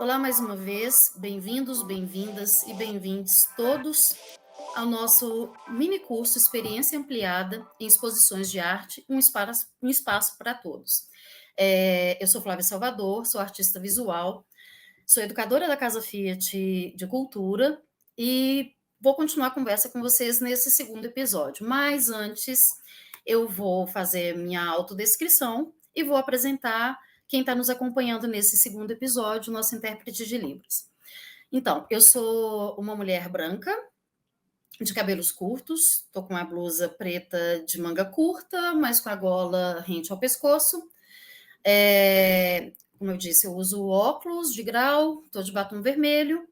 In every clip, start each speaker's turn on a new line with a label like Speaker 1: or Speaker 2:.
Speaker 1: Olá mais uma vez, bem-vindos, bem-vindas e bem-vindos todos ao nosso mini curso Experiência Ampliada em Exposições de Arte, um espaço para todos. Eu sou Flávia Salvador, sou artista visual, sou educadora da Casa Fiat de Cultura e vou continuar a conversa com vocês nesse segundo episódio. Mas antes, eu vou fazer minha autodescrição e vou apresentar quem está nos acompanhando nesse segundo episódio, nosso intérprete de Libras. Então, eu sou uma mulher branca, de cabelos curtos, estou com uma blusa preta de manga curta, mas com a gola rente ao pescoço. Como eu disse, eu uso óculos de grau, estou de batom vermelho.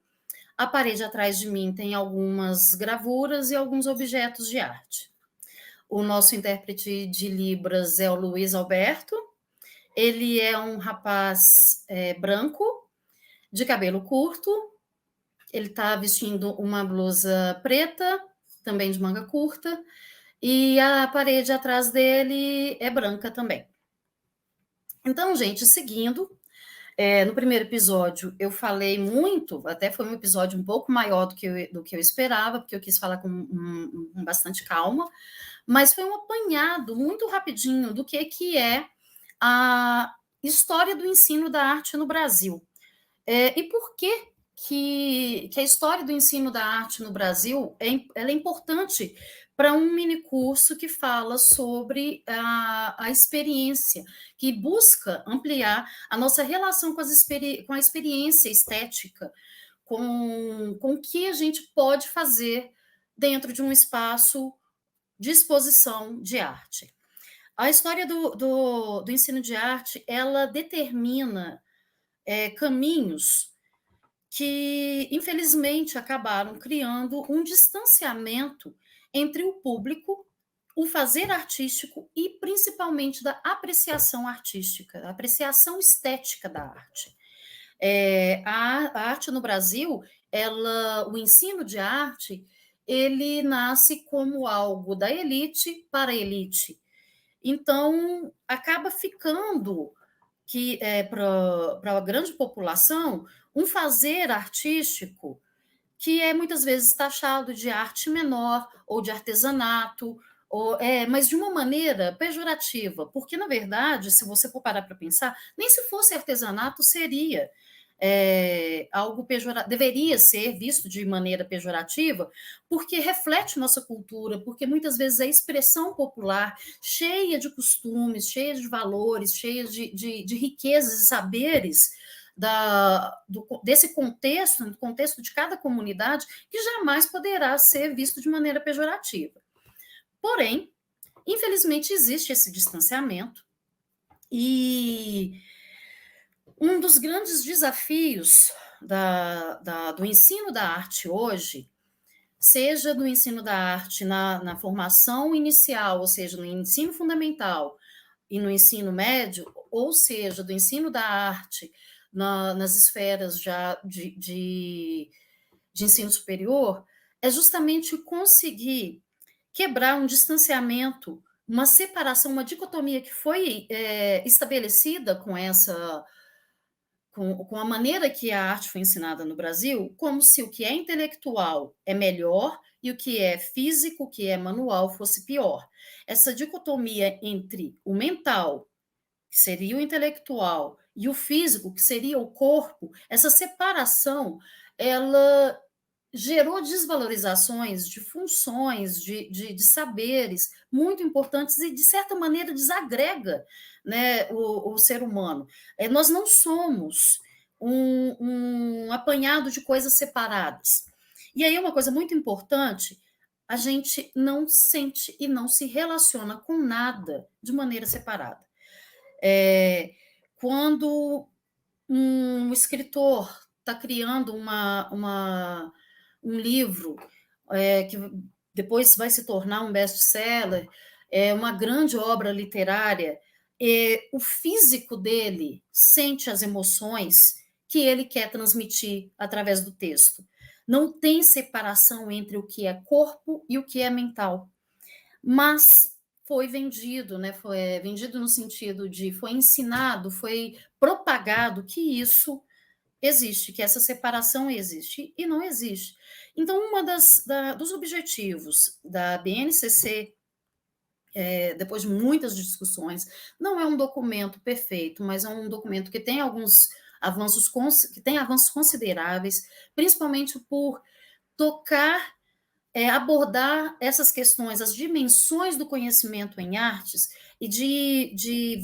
Speaker 1: A parede atrás de mim tem algumas gravuras e alguns objetos de arte. O nosso intérprete de Libras é o Luiz Alberto. Ele é um rapaz branco, de cabelo curto. Ele está vestindo uma blusa preta, também de manga curta, e a parede atrás dele é branca também. Então, gente, seguindo, no primeiro episódio eu falei muito, até foi um episódio um pouco maior do que eu esperava, porque eu quis falar com bastante calma, mas foi um apanhado muito rapidinho do que é a história do ensino da arte no Brasil. E por que a história do ensino da arte no Brasil ela é importante para um minicurso que fala sobre a experiência, que busca ampliar a nossa relação com a experiência estética, com o que a gente pode fazer dentro de um espaço de exposição de arte. A história do ensino de arte, ela determina caminhos que, infelizmente, acabaram criando um distanciamento entre o público, o fazer artístico e, principalmente, da apreciação artística, a apreciação estética da arte. A arte no Brasil, o ensino de arte, ele nasce como algo da elite para a elite. Então, acaba ficando que para a grande população um fazer artístico que é muitas vezes taxado de arte menor ou de artesanato, mas de uma maneira pejorativa, porque, na verdade, se você for parar para pensar, nem se fosse artesanato seria algo pejorativo, deveria ser visto de maneira pejorativa, porque reflete nossa cultura, porque muitas vezes é expressão popular, cheia de costumes, cheia de valores, cheia de riquezas e saberes desse contexto, no contexto de cada comunidade, que jamais poderá ser visto de maneira pejorativa. Porém, infelizmente, existe esse distanciamento e um dos grandes desafios do ensino da arte hoje, seja do ensino da arte na formação inicial, ou seja, no ensino fundamental e no ensino médio, ou seja, do ensino da arte nas esferas já de ensino superior, é justamente conseguir quebrar um distanciamento, uma separação, uma dicotomia que foi estabelecida com a maneira que a arte foi ensinada no Brasil, como se o que é intelectual é melhor e o que é físico, o que é manual, fosse pior. Essa dicotomia entre o mental, que seria o intelectual, e o físico, que seria o corpo, essa separação, ela gerou desvalorizações de funções, de saberes muito importantes e, de certa maneira, desagrega, né, o ser humano. Nós não somos um apanhado de coisas separadas. E aí uma coisa muito importante, a gente não sente e não se relaciona com nada de maneira separada. Quando um escritor está criando um livro que depois vai se tornar um best-seller, uma grande obra literária, o físico dele sente as emoções que ele quer transmitir através do texto. Não tem separação entre o que é corpo e o que é mental. Mas foi vendido, né? Foi vendido no sentido de foi ensinado, foi propagado que isso existe, que essa separação existe, e não existe. Então, dos objetivos da BNCC, depois de muitas discussões, não é um documento perfeito, mas é um documento que tem avanços consideráveis, principalmente por tocar, abordar essas questões, as dimensões do conhecimento em artes e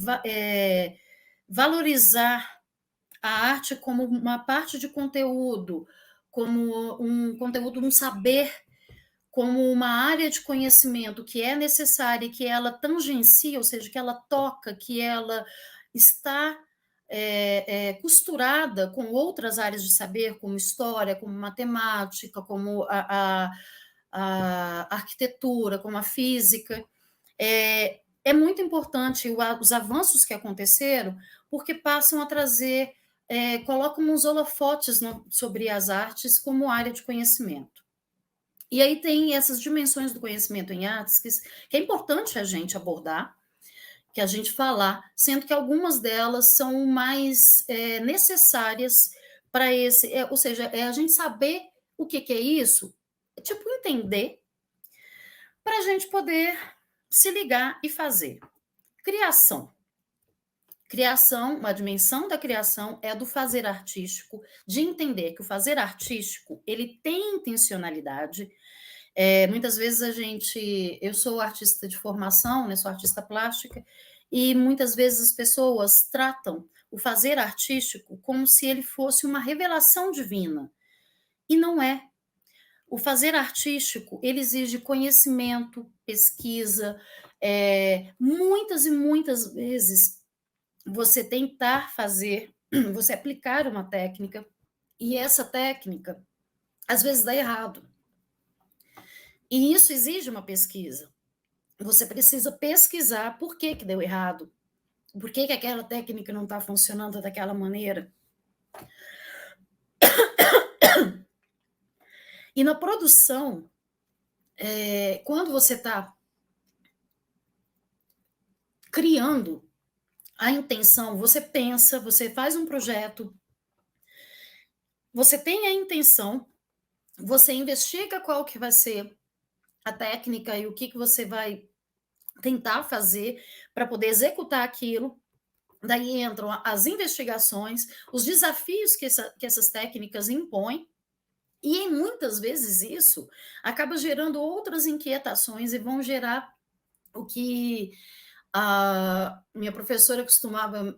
Speaker 1: valorizar a arte como uma parte de conteúdo, como um conteúdo, um saber, como uma área de conhecimento que é necessária, que ela tangencia, ou seja, que ela toca, que ela está costurada com outras áreas de saber, como história, como matemática, como a arquitetura, como a física. É muito importante os avanços que aconteceram, porque passam a trazer, colocam uns holofotes sobre as artes como área de conhecimento. E aí tem essas dimensões do conhecimento em artes que é importante a gente abordar, que a gente falar, sendo que algumas delas são mais necessárias para ou seja, a gente saber o que é isso, tipo, entender, para a gente poder se ligar e fazer. Criação. Criação, uma dimensão da criação é do fazer artístico, de entender que o fazer artístico ele tem intencionalidade. Muitas vezes eu sou artista de formação, né, sou artista plástica, e muitas vezes as pessoas tratam o fazer artístico como se ele fosse uma revelação divina, e não é. O fazer artístico, ele exige conhecimento, pesquisa, muitas e muitas vezes você tentar fazer, você aplicar uma técnica, e essa técnica, às vezes, dá errado. E isso exige uma pesquisa. Você precisa pesquisar por que deu errado, por que aquela técnica não está funcionando daquela maneira. E na produção, quando você está criando a intenção, você pensa, você faz um projeto, você tem a intenção, você investiga qual que vai ser a técnica e o que você vai tentar fazer para poder executar aquilo. Daí entram as investigações, os desafios que essas técnicas impõem, e muitas vezes isso acaba gerando outras inquietações e vão gerar o que a minha professora costumava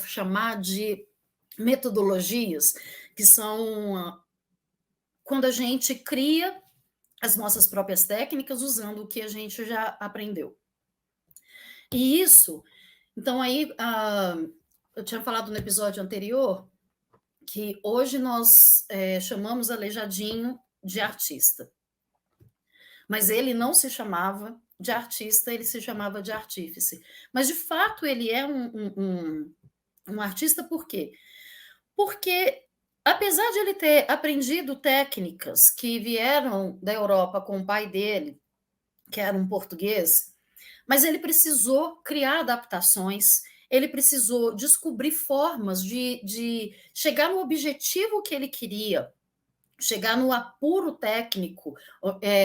Speaker 1: chamar de metodologias, que são quando a gente cria as nossas próprias técnicas usando o que a gente já aprendeu. E isso, então aí, eu tinha falado no episódio anterior que hoje nós chamamos Aleijadinho de artista. Mas ele não se chamava de artista, ele se chamava de artífice. Mas, de fato, ele é um artista por quê? Porque, apesar de ele ter aprendido técnicas que vieram da Europa com o pai dele, que era um português, mas ele precisou criar adaptações, ele precisou descobrir formas de chegar no objetivo que ele queria, chegar no apuro técnico,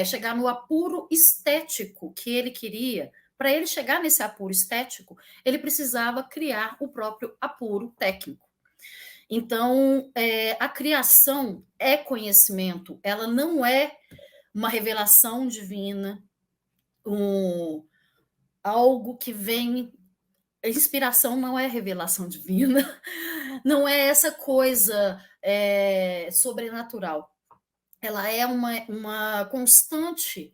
Speaker 1: chegar no apuro estético que ele queria. Para ele chegar nesse apuro estético, ele precisava criar o próprio apuro técnico. Então, a criação é conhecimento, ela não é uma revelação divina, algo que vem. A inspiração não é revelação divina, não é essa coisa sobrenatural. Ela é uma constante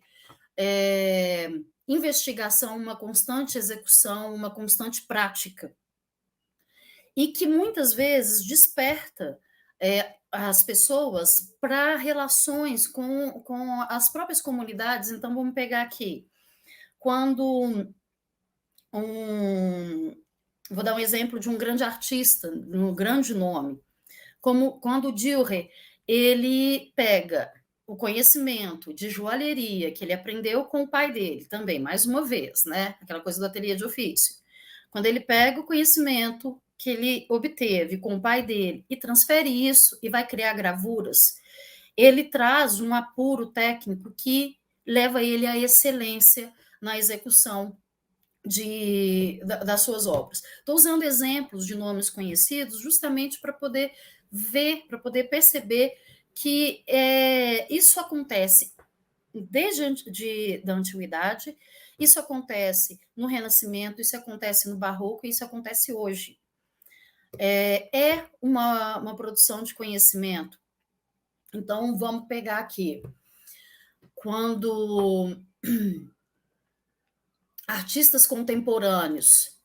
Speaker 1: investigação, uma constante execução, uma constante prática. E que muitas vezes desperta as pessoas para relações com as próprias comunidades. Então, vamos pegar aqui. Quando vou dar um exemplo de um grande artista, um grande nome, como quando o Dürer, ele pega o conhecimento de joalheria que ele aprendeu com o pai dele também, mais uma vez, né? Aquela coisa do ateliê de ofício. Quando ele pega o conhecimento que ele obteve com o pai dele e transfere isso e vai criar gravuras, ele traz um apuro técnico que leva ele à excelência na execução das suas obras. Estou usando exemplos de nomes conhecidos justamente para poder ver, para poder perceber que isso acontece desde da antiguidade, isso acontece no Renascimento, isso acontece no Barroco, isso acontece hoje. É uma produção de conhecimento. Então, vamos pegar aqui. Quando artistas contemporâneos,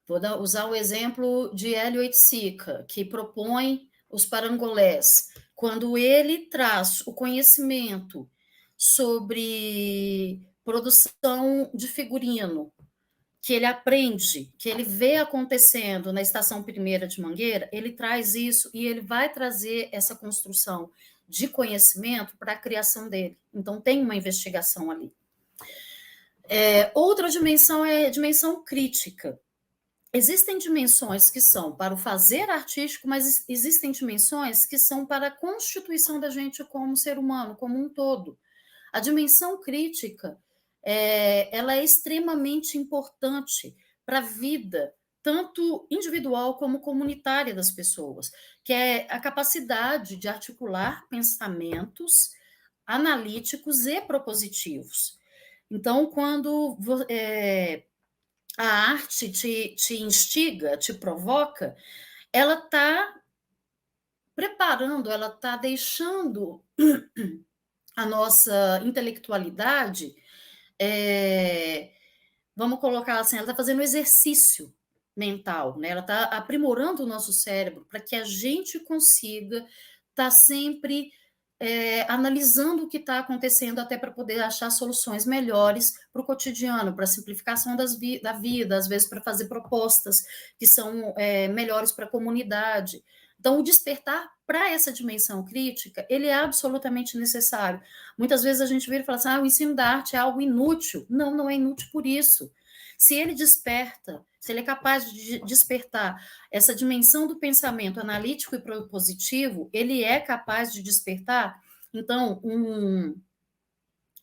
Speaker 1: vou usar o exemplo de Hélio Oiticica, que propõe os parangolés, quando ele traz o conhecimento sobre produção de figurino, que ele aprende, que ele vê acontecendo na Estação Primeira de Mangueira, ele traz isso e ele vai trazer essa construção de conhecimento para a criação dele. Então, tem uma investigação ali. Outra dimensão é a dimensão crítica. Existem dimensões que são para o fazer artístico, mas existem dimensões que são para a constituição da gente como ser humano, como um todo. A dimensão crítica, ela é extremamente importante para a vida, tanto individual como comunitária das pessoas, que é a capacidade de articular pensamentos analíticos e propositivos. Então, quando a arte te instiga, te provoca, ela está preparando, ela está deixando a nossa intelectualidade, vamos colocar assim, ela está fazendo exercício mental, né? Ela está aprimorando o nosso cérebro para que a gente consiga estar sempre analisando o que está acontecendo, até para poder achar soluções melhores para o cotidiano, para a simplificação da vida, às vezes para fazer propostas que são melhores para a comunidade. Então, o despertar para essa dimensão crítica, ele é absolutamente necessário. Muitas vezes a gente vira e fala assim, o ensino da arte é algo inútil. Não, não é inútil por isso. Se ele desperta, se ele é capaz de despertar essa dimensão do pensamento analítico e propositivo, ele é capaz de despertar, então,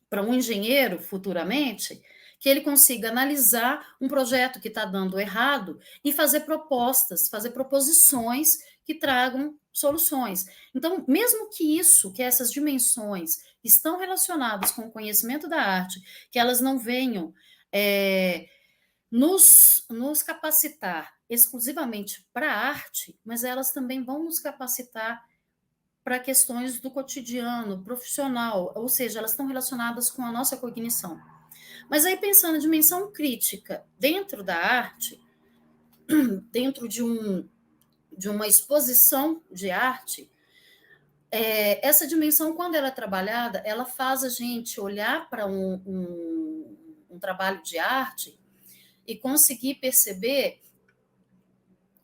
Speaker 1: para um engenheiro futuramente, que ele consiga analisar um projeto que está dando errado e fazer propostas, fazer proposições que tragam soluções. Então, mesmo que essas dimensões estão relacionadas com o conhecimento da arte, que elas não venham nos capacitar exclusivamente para a arte, mas elas também vão nos capacitar para questões do cotidiano, profissional, ou seja, elas estão relacionadas com a nossa cognição. Mas aí, pensando na dimensão crítica dentro da arte, dentro de uma exposição de arte, essa dimensão, quando ela é trabalhada, ela faz a gente olhar para um trabalho de arte e conseguir perceber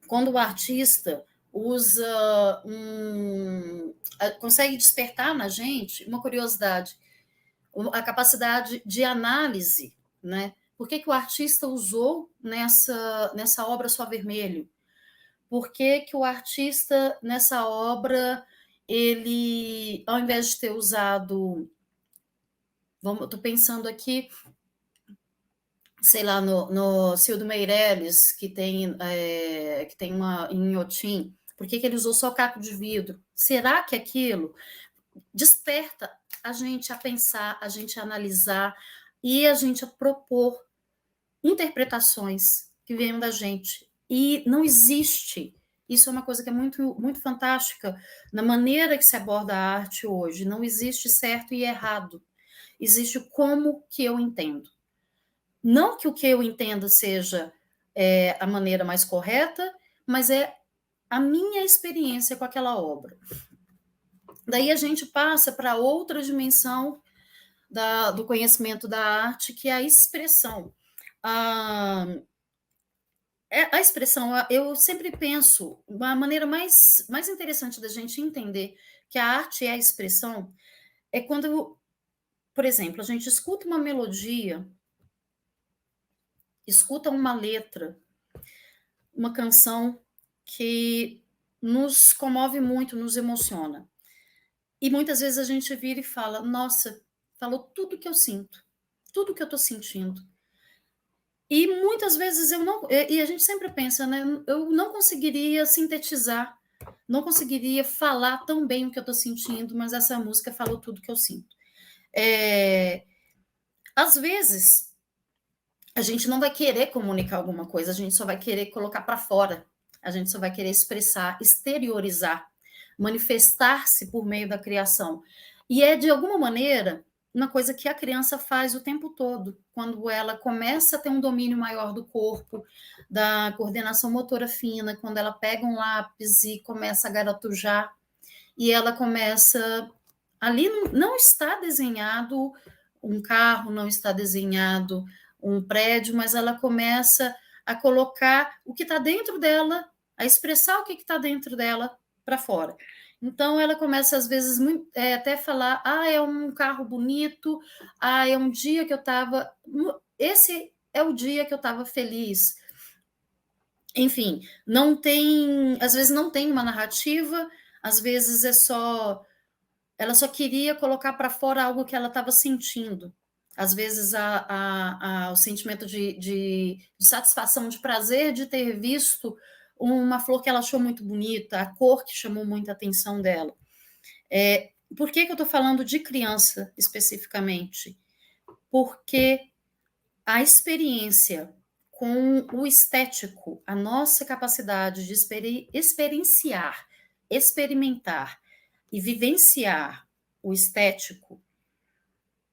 Speaker 1: quando o artista consegue despertar na gente uma curiosidade, a capacidade de análise, né? Por que o artista usou nessa obra só vermelho? Por que o artista, nessa obra, ele, ao invés de ter usado... Estou pensando aqui, sei lá, no Cildo Meireles, que tem uma em Inhotim, por que ele usou só caco de vidro? Será que aquilo desperta a gente a pensar, a gente a analisar e a gente a propor interpretações que vêm da gente? E não existe. Isso é uma coisa que é muito, muito fantástica na maneira que se aborda a arte hoje. Não existe certo e errado. Existe como que eu entendo. Não que o que eu entenda seja a maneira mais correta, mas é a minha experiência com aquela obra. Daí a gente passa para outra dimensão do conhecimento da arte, que é a expressão. A expressão, eu sempre penso, uma maneira mais interessante da gente entender que a arte é a expressão é quando, por exemplo, a gente escuta uma melodia, escuta uma letra, uma canção que nos comove muito, nos emociona. E muitas vezes a gente vira e fala: nossa, falou tudo que eu sinto, tudo que eu estou sentindo. E muitas vezes eu não. E a gente sempre pensa, né? Eu não conseguiria sintetizar, não conseguiria falar tão bem o que eu estou sentindo, mas essa música falou tudo que eu sinto. Às vezes, a gente não vai querer comunicar alguma coisa, a gente só vai querer colocar para fora, a gente só vai querer expressar, exteriorizar, manifestar-se por meio da criação. E é, de alguma maneira, uma coisa que a criança faz o tempo todo, quando ela começa a ter um domínio maior do corpo, da coordenação motora fina, quando ela pega um lápis e começa a garatujar, e ela começa. Ali não está desenhado um carro, não está desenhado um prédio, mas ela começa a colocar o que está dentro dela, a expressar o que está dentro dela para fora. Então, ela começa, às vezes, até falar: é um carro bonito, é um dia que eu estava... Esse é o dia que eu estava feliz. Enfim, não tem... Às vezes não tem uma narrativa, às vezes é só... Ela só queria colocar para fora algo que ela estava sentindo. Às vezes, o sentimento de satisfação, de prazer de ter visto uma flor que ela achou muito bonita, a cor que chamou muita atenção dela. Por que eu estou falando de criança especificamente? Porque a experiência com o estético, a nossa capacidade de experienciar, experimentar e vivenciar o estético,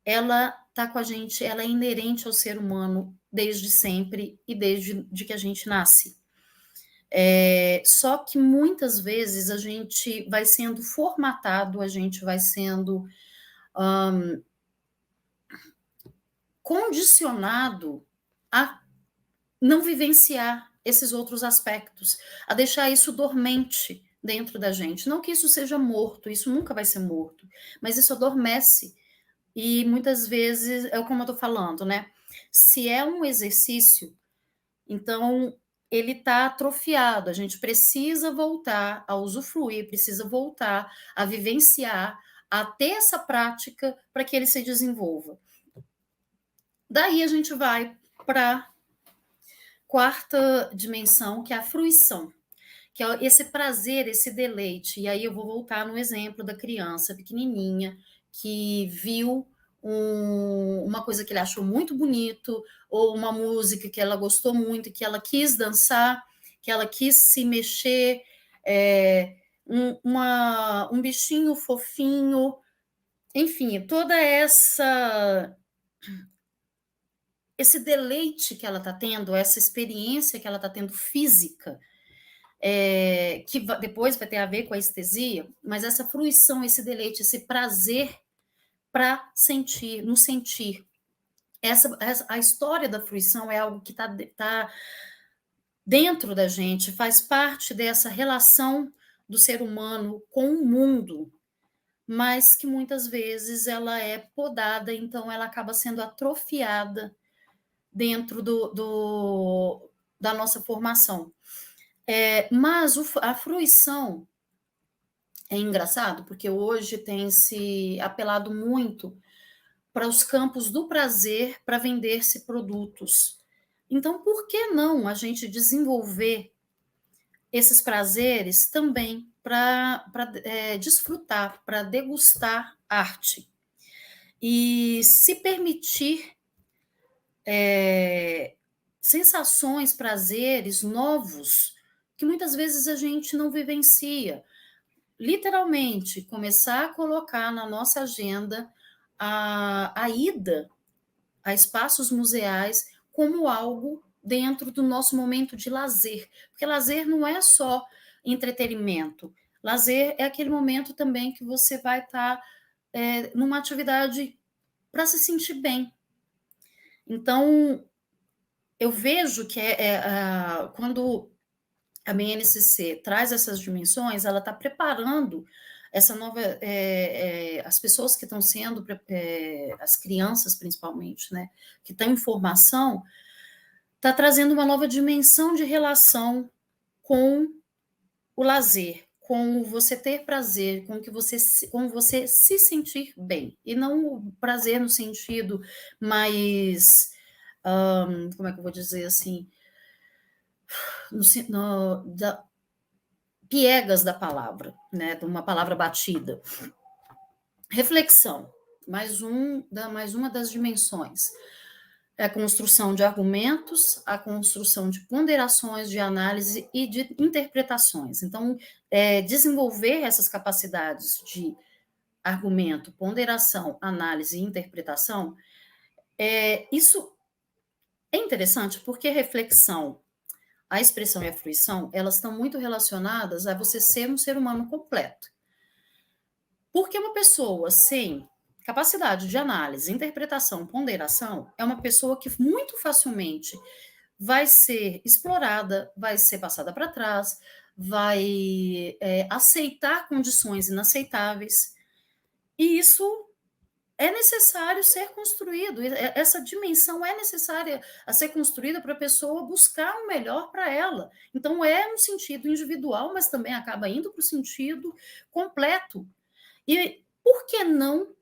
Speaker 1: ela está com a gente, ela é inerente ao ser humano desde sempre e desde que a gente nasce. Só que muitas vezes a gente vai sendo formatado, a gente vai sendo condicionado a não vivenciar esses outros aspectos, a deixar isso dormente dentro da gente. Não que isso seja morto, isso nunca vai ser morto, mas isso adormece. E muitas vezes, é como eu estou falando, né? Se é um exercício, então ele está atrofiado, a gente precisa voltar a usufruir, precisa voltar a vivenciar, a ter essa prática para que ele se desenvolva. Daí a gente vai para a quarta dimensão, que é a fruição, que é esse prazer, esse deleite. E aí eu vou voltar no exemplo da criança pequenininha que viu uma coisa que ele achou muito bonito, ou uma música que ela gostou muito, que ela quis dançar, que ela quis se mexer, um bichinho fofinho, enfim, toda esse deleite que ela está tendo, essa experiência que ela está tendo física, que depois vai ter a ver com a estesia, mas essa fruição, esse deleite, esse prazer para sentir, no sentir. A história da fruição é algo que tá dentro da gente, faz parte dessa relação do ser humano com o mundo, mas que muitas vezes ela é podada, então ela acaba sendo atrofiada dentro da nossa formação. Mas a fruição é engraçado, porque hoje tem se apelado muito para os campos do prazer para vender-se produtos. Então, por que não a gente desenvolver esses prazeres também para desfrutar, para degustar arte? E se permitir sensações, prazeres novos que muitas vezes a gente não vivencia. Literalmente, começar a colocar na nossa agenda a ida a espaços museais como algo dentro do nosso momento de lazer. Porque lazer não é só entretenimento. Lazer é aquele momento também que você vai estar numa atividade para se sentir bem. Então, eu vejo que quando a BNCC traz essas dimensões, ela está preparando essa nova... as pessoas que estão sendo... as crianças, principalmente, que estão em formação, está trazendo uma nova dimensão de relação com o lazer, com você ter prazer, com você se sentir bem. E não o prazer no sentido mais, como é que eu vou dizer assim, piegas da palavra, né? De uma palavra batida. Reflexão, mais uma das dimensões. É a construção de argumentos, a construção de ponderações, de análise e de interpretações. Então, desenvolver essas capacidades de argumento, ponderação, análise e interpretação, isso é interessante porque reflexão, a expressão e a fruição, elas estão muito relacionadas a você ser um ser humano completo. Porque uma pessoa sem capacidade de análise, interpretação, ponderação, é uma pessoa que muito facilmente vai ser explorada, vai ser passada para trás, vai aceitar condições inaceitáveis. E isso é necessário ser construído. Essa dimensão é necessária a ser construída para a pessoa buscar o melhor para ela. Então, é um sentido individual, mas também acaba indo para o sentido completo. E por que não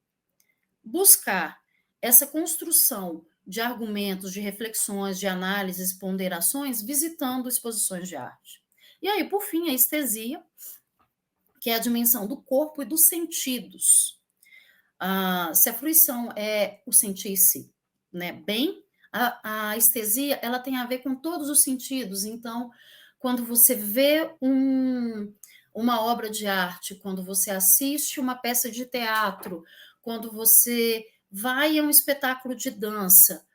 Speaker 1: buscar essa construção de argumentos, de reflexões, de análises, ponderações, visitando exposições de arte? E aí, por fim, a estesia, que é a dimensão do corpo e dos sentidos. Se a fruição é o sentir-se, né, bem, a estesia ela tem a ver com todos os sentidos. Então, quando você vê uma obra de arte, quando você assiste uma peça de teatro, quando você vai a um espetáculo de dança,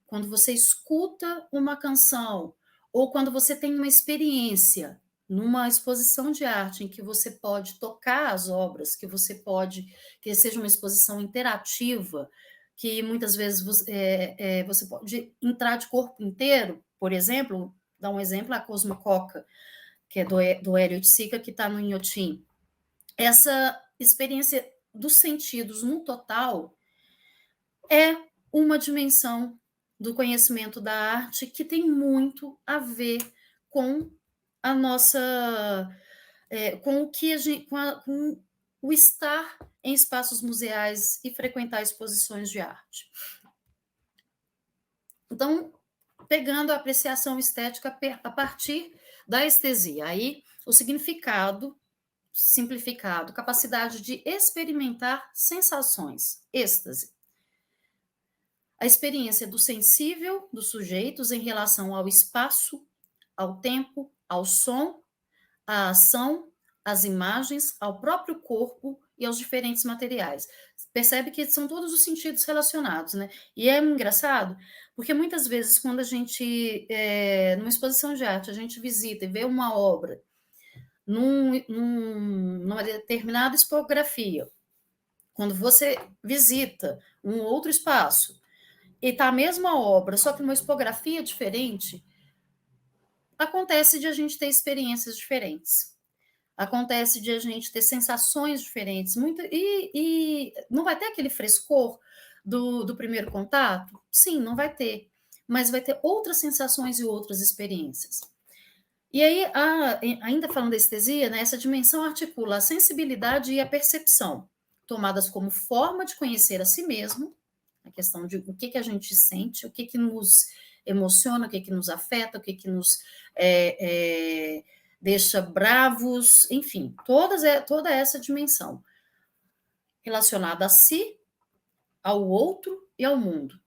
Speaker 1: quando você escuta uma canção, ou quando você tem uma experiência numa exposição de arte em que você pode tocar as obras, que seja uma exposição interativa, que muitas vezes você pode entrar de corpo inteiro, por exemplo, dar um exemplo, a Cosmococa, que é do Hélio de Sica, que está no Inhotim. Essa experiência dos sentidos no total é uma dimensão do conhecimento da arte que tem muito a ver com a nossa, com o que com o estar em espaços museais e frequentar exposições de arte. Então, pegando a apreciação estética a partir da estesia, aí o significado simplificado, capacidade de experimentar sensações, êxtase. A experiência do sensível dos sujeitos em relação ao espaço, ao tempo, ao som, à ação, às imagens, ao próprio corpo e aos diferentes materiais. Percebe que são todos os sentidos relacionados, né? E é engraçado, porque muitas vezes, quando a gente, numa exposição de arte, a gente visita e vê uma obra numa determinada expografia, quando você visita um outro espaço e está a mesma obra, só que uma expografia diferente, acontece de a gente ter experiências diferentes. Acontece de a gente ter sensações diferentes. E não vai ter aquele frescor do primeiro contato? Sim, não vai ter. Mas vai ter outras sensações e outras experiências. E aí, ainda falando da estesia, né, essa dimensão articula a sensibilidade e a percepção, tomadas como forma de conhecer a si mesmo, a questão de o que a gente sente, o que nos emociona, o que nos afeta, o que nos deixa bravos, enfim, toda essa dimensão relacionada a si, ao outro e ao mundo.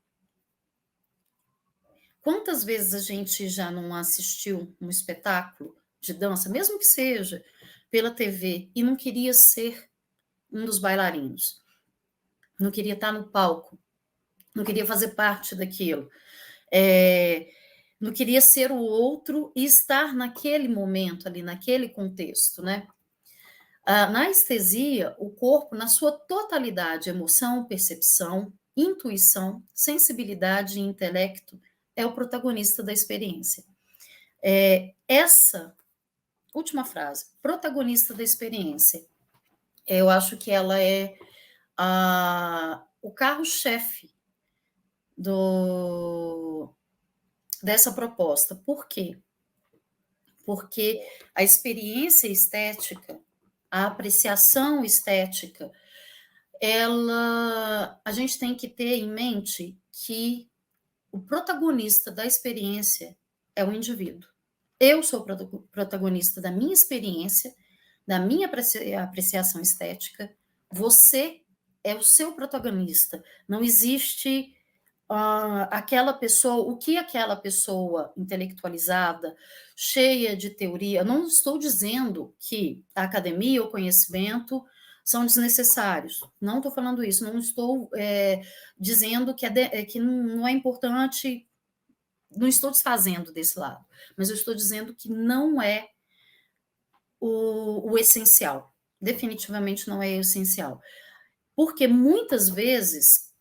Speaker 1: Quantas vezes a gente já não assistiu um espetáculo de dança, mesmo que seja pela TV, e não queria ser um dos bailarinos, não queria estar no palco, não queria fazer parte daquilo, não queria ser o outro e estar naquele momento ali, naquele contexto, né? Na estesia, o corpo, na sua totalidade, emoção, percepção, intuição, sensibilidade e intelecto, é o protagonista da experiência. Essa última frase, protagonista da experiência, eu acho que ela é o carro-chefe dessa proposta. Por quê? porque a experiência estética, a apreciação estética, a gente tem que ter em mente que o protagonista da experiência é o indivíduo. Eu sou protagonista da minha experiência, da minha apreciação estética, você é o seu protagonista. Não existe aquela pessoa, o que aquela pessoa intelectualizada, cheia de teoria, não estou dizendo que a academia ou o conhecimento são desnecessários, não estou falando isso, não estou dizendo que não é importante, não estou desfazendo desse lado, mas eu estou dizendo que não é o essencial, definitivamente não é o essencial, porque muitas vezes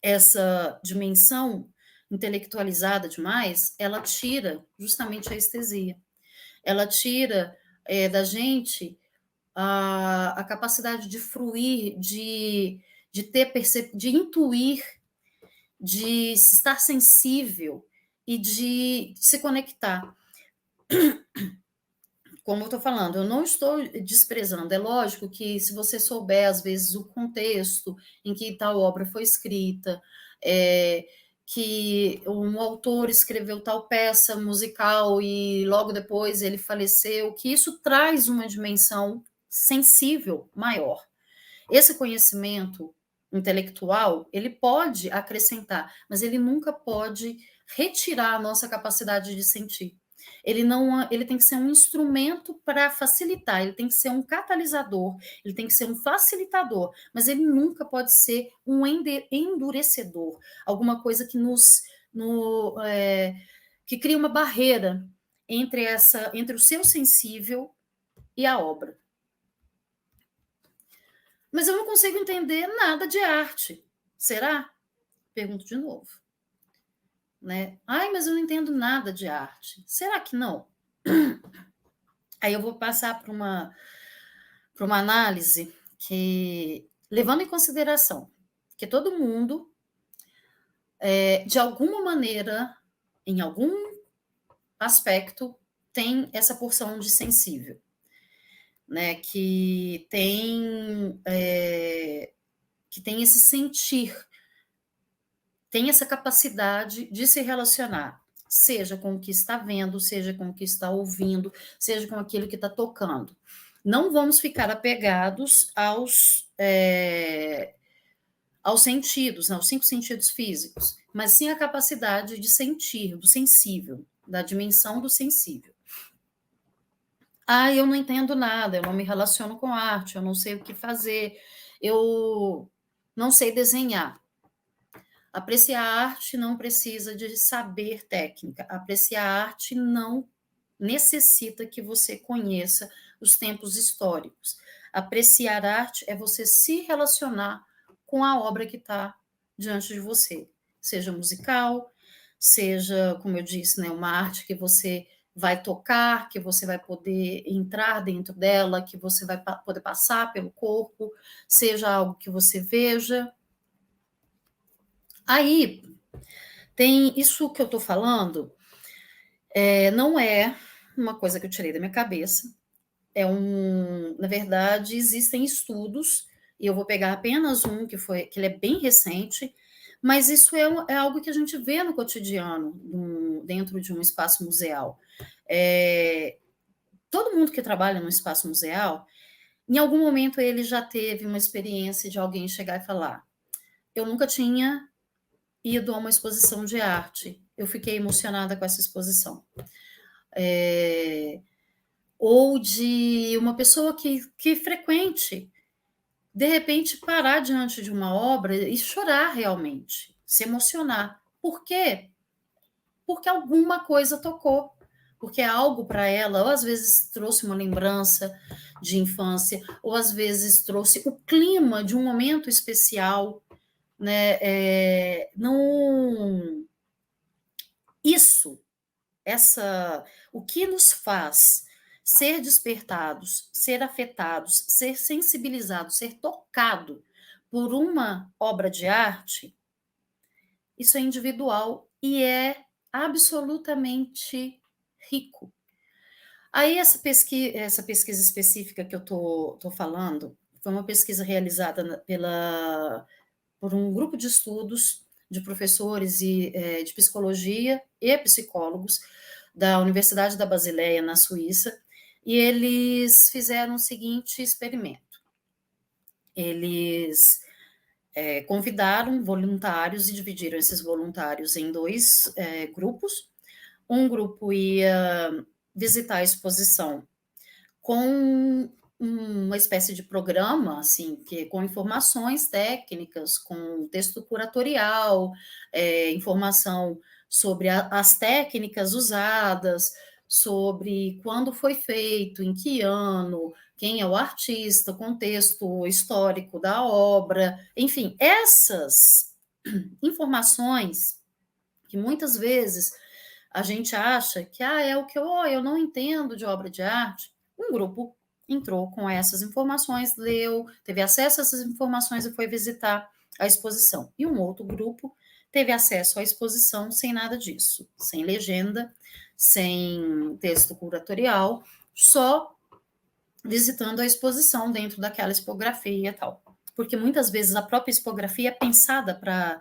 Speaker 1: essa dimensão intelectualizada demais, ela tira justamente a estesia. Ela tira da gente a capacidade de fruir, de ter de intuir, de estar sensível e de se conectar. Como eu estou falando, eu não estou desprezando. É lógico que se você souber, às vezes, o contexto em que tal obra foi escrita, que um autor escreveu tal peça musical e logo depois ele faleceu, que isso traz uma dimensão sensível maior. Esse conhecimento intelectual, ele pode acrescentar, mas ele nunca pode retirar a nossa capacidade de sentir. Ele tem que ser um instrumento para facilitar, ele tem que ser um catalisador, ele tem que ser um facilitador, mas ele nunca pode ser um endurecedor, alguma coisa que que cria uma barreira entre o seu sensível e a obra. Mas eu não consigo entender nada de arte. Será? Pergunto de novo. Né? Ai, mas eu não entendo nada de arte. Será que não? Aí eu vou passar para uma análise que, levando em consideração que todo mundo, de alguma maneira, em algum aspecto, tem essa porção de sensível, né? Que tem esse sentir, tem essa capacidade de se relacionar, seja com o que está vendo, seja com o que está ouvindo, seja com aquilo que está tocando. Não vamos ficar apegados aos sentidos, aos 5 sentidos físicos, mas sim a capacidade de sentir, do sensível, da dimensão do sensível. Eu não entendo nada, eu não me relaciono com arte, eu não sei o que fazer, eu não sei desenhar. Apreciar a arte não precisa de saber técnica. Apreciar a arte não necessita que você conheça os tempos históricos. Apreciar a arte é você se relacionar com a obra que está diante de você, seja musical, seja, como eu disse, né, uma arte que você vai tocar, que você vai poder entrar dentro dela, que você vai poder passar pelo corpo, seja algo que você veja. Aí, tem isso que eu estou falando, não é uma coisa que eu tirei da minha cabeça, na verdade, existem estudos, e eu vou pegar apenas um que ele é bem recente, mas isso é algo que a gente vê no cotidiano, dentro de um espaço museal. Todo mundo que trabalha no espaço museal, em algum momento ele já teve uma experiência de alguém chegar e falar: eu nunca tinha ido a uma exposição de arte, eu fiquei emocionada com essa exposição. Ou de uma pessoa que frequente, de repente, parar diante de uma obra e chorar realmente, se emocionar. Por quê? Porque alguma coisa tocou, porque algo para ela, ou às vezes trouxe uma lembrança de infância, ou às vezes trouxe o clima de um momento especial, né? Não, o que nos faz ser despertados, ser afetados, ser sensibilizados, ser tocado por uma obra de arte, isso é individual e é absolutamente rico, Aí essa pesquisa específica que eu tô falando, foi uma pesquisa realizada por um grupo de estudos de professores de psicologia e psicólogos da Universidade da Basileia, na Suíça, e eles fizeram o seguinte experimento. Eles convidaram voluntários e dividiram esses voluntários em dois grupos. Um grupo ia visitar a exposição com uma espécie de programa, assim, com informações técnicas, com texto curatorial, informação sobre as técnicas usadas, sobre quando foi feito, em que ano, quem é o artista, contexto histórico da obra, enfim, essas informações que muitas vezes a gente acha que é o que eu não entendo de obra de arte. Um grupo entrou com essas informações, leu, teve acesso a essas informações e foi visitar a exposição. E um outro grupo teve acesso à exposição sem nada disso, sem legenda, sem texto curatorial, só visitando a exposição dentro daquela expografia e tal. Porque muitas vezes a própria expografia é pensada para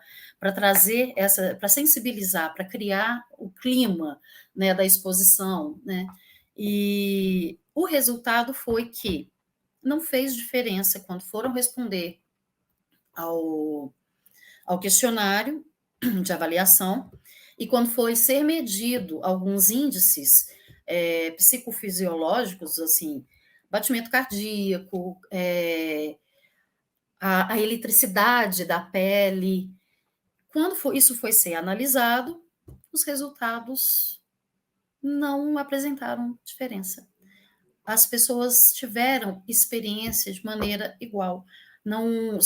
Speaker 1: trazer para sensibilizar, para criar o clima, né, da exposição, né? E o resultado foi que não fez diferença quando foram responder ao questionário de avaliação e quando foi ser medido alguns índices psicofisiológicos, assim, batimento cardíaco, a eletricidade da pele. Quando isso foi ser analisado, os resultados não apresentaram diferença. As pessoas tiveram experiência de maneira igual. Não,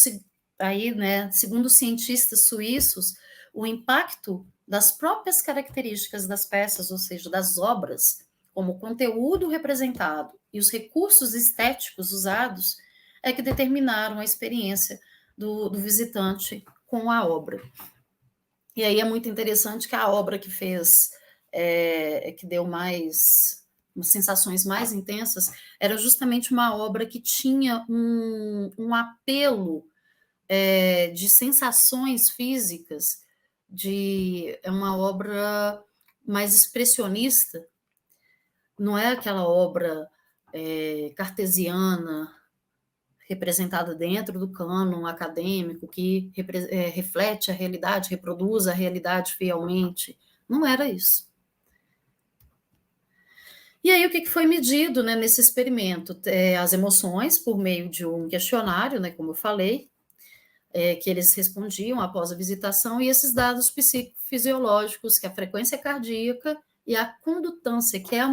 Speaker 1: aí, né, segundo cientistas suíços, o impacto das próprias características das peças, ou seja, das obras, como o conteúdo representado e os recursos estéticos usados, é que determinaram a experiência do visitante com a obra. E aí é muito interessante que a obra que fez, que deu mais sensações mais intensas, era justamente uma obra que tinha um apelo de sensações físicas, é uma obra mais expressionista, não é aquela obra cartesiana, representada dentro do cânon acadêmico, que reflete a realidade, reproduz a realidade fielmente. Não era isso. E aí, o que foi medido, né, nesse experimento? As emoções, por meio de um questionário, né, como eu falei, que eles respondiam após a visitação, e esses dados psicofisiológicos, que é a frequência cardíaca e a condutância, que é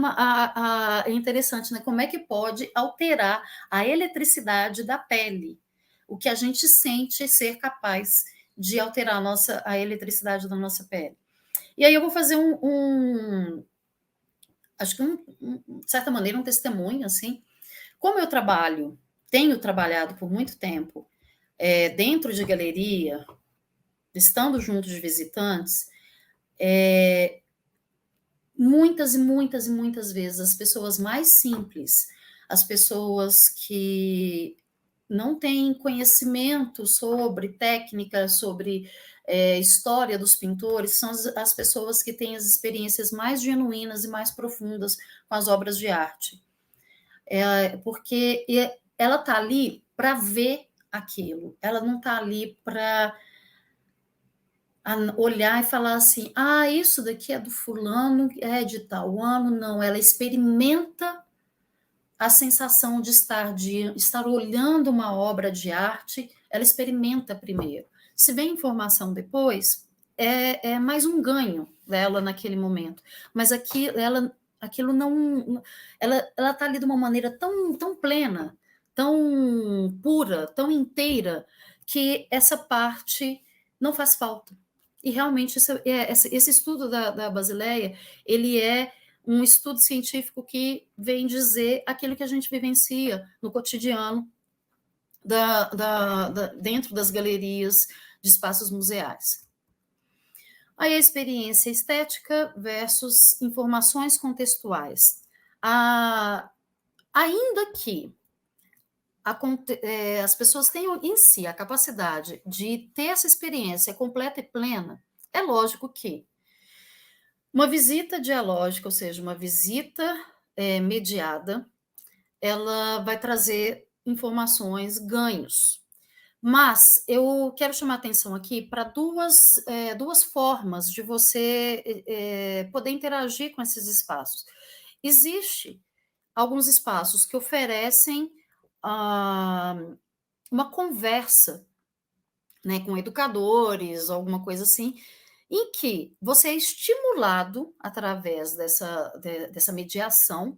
Speaker 1: interessante, né? Como é que pode alterar a eletricidade da pele, o que a gente sente ser capaz de alterar a eletricidade da nossa pele. E aí eu vou fazer acho que de certa maneira, um testemunho, assim. Como eu tenho trabalhado por muito tempo dentro de galeria, estando junto de visitantes, muitas e muitas e muitas vezes as pessoas mais simples, as pessoas que não têm conhecimento sobre técnica, sobre história dos pintores, são as pessoas que têm as experiências mais genuínas e mais profundas com as obras de arte. Porque ela está ali para ver aquilo, ela não está ali para olhar e falar assim, isso daqui é do fulano, é de tal ano, não, ela experimenta a sensação de estar olhando uma obra de arte, ela experimenta primeiro. Se vem informação depois, é mais um ganho dela naquele momento, mas aquilo não, ela está ali de uma maneira tão plena, tão pura, tão inteira, que essa parte não faz falta. E realmente esse estudo da Basileia, ele é um estudo científico que vem dizer aquilo que a gente vivencia no cotidiano dentro das galerias de espaços museais. Aí a experiência estética versus informações contextuais. Ainda que as pessoas tenham em si a capacidade de ter essa experiência completa e plena, é lógico que uma visita dialógica, ou seja, uma visita mediada, ela vai trazer informações, ganhos. Mas eu quero chamar atenção aqui para duas formas de você poder interagir com esses espaços. Existe alguns espaços que oferecem ah, uma conversa, né, com educadores, alguma coisa assim, em que você é estimulado, através dessa mediação,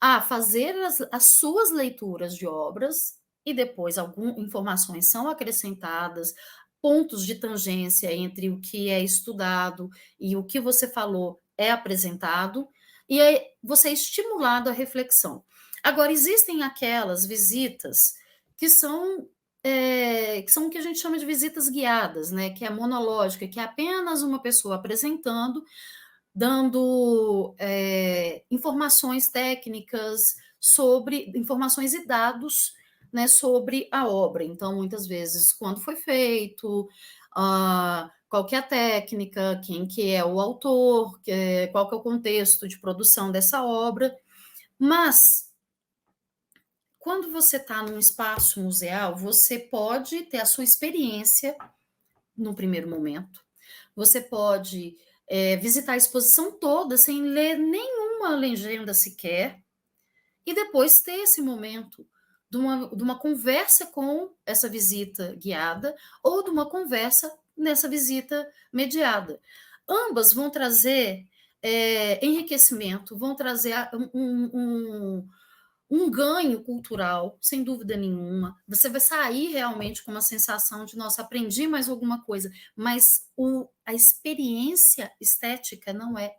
Speaker 1: a fazer as suas leituras de obras e depois algumas informações são acrescentadas, pontos de tangência entre o que é estudado e o que você falou é apresentado, e aí você é estimulado à reflexão. Agora, existem aquelas visitas que são o que a gente chama de visitas guiadas, né? Que é monológica, que é apenas uma pessoa apresentando, dando informações técnicas informações e dados, né, sobre a obra. Então, muitas vezes, quando foi feito, qual que é a técnica, quem que é o autor, qual que é o contexto de produção dessa obra. Mas, quando você está num espaço museal, você pode ter a sua experiência no primeiro momento. Você pode visitar a exposição toda sem ler nenhuma legenda sequer, e depois ter esse momento de uma conversa com essa visita guiada ou de uma conversa nessa visita mediada. Ambas vão trazer enriquecimento, vão trazer um ganho cultural, sem dúvida nenhuma. Você vai sair realmente com uma sensação de, nossa, aprendi mais alguma coisa, mas a experiência estética não é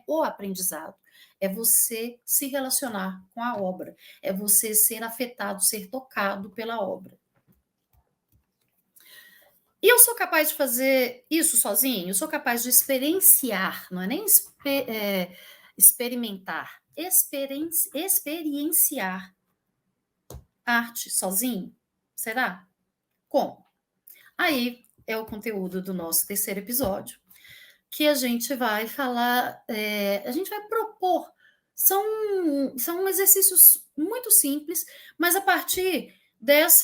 Speaker 1: o aprendizado, é você se relacionar com a obra, é você ser afetado, ser tocado pela obra. E eu sou capaz de fazer isso sozinho? Eu sou capaz de experienciar, não é nem experimentar, experienciar arte sozinho? Será? Como? Aí é o conteúdo do nosso terceiro episódio, que a gente vai falar, a gente vai propor. São exercícios muito simples, mas a partir dessas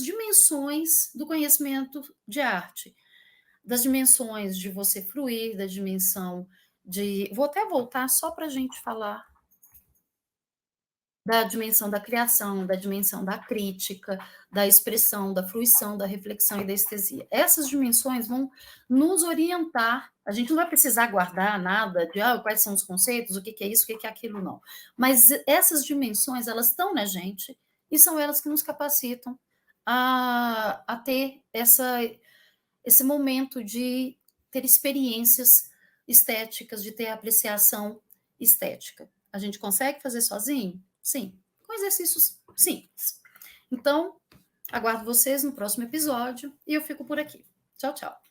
Speaker 1: dimensões do conhecimento de arte, das dimensões de você fruir, da dimensão de. Vou até voltar só para a gente falar da dimensão da criação, da dimensão da crítica, da expressão, da fruição, da reflexão e da estesia. Essas dimensões vão nos orientar. A gente não vai precisar guardar nada de quais são os conceitos, o que é isso, o que é aquilo, não. Mas essas dimensões, elas estão na gente e são elas que nos capacitam a ter esse momento de ter experiências estéticas, de ter apreciação estética. A gente consegue fazer sozinho? Sim. Com exercícios simples. Então, aguardo vocês no próximo episódio e eu fico por aqui. Tchau, tchau.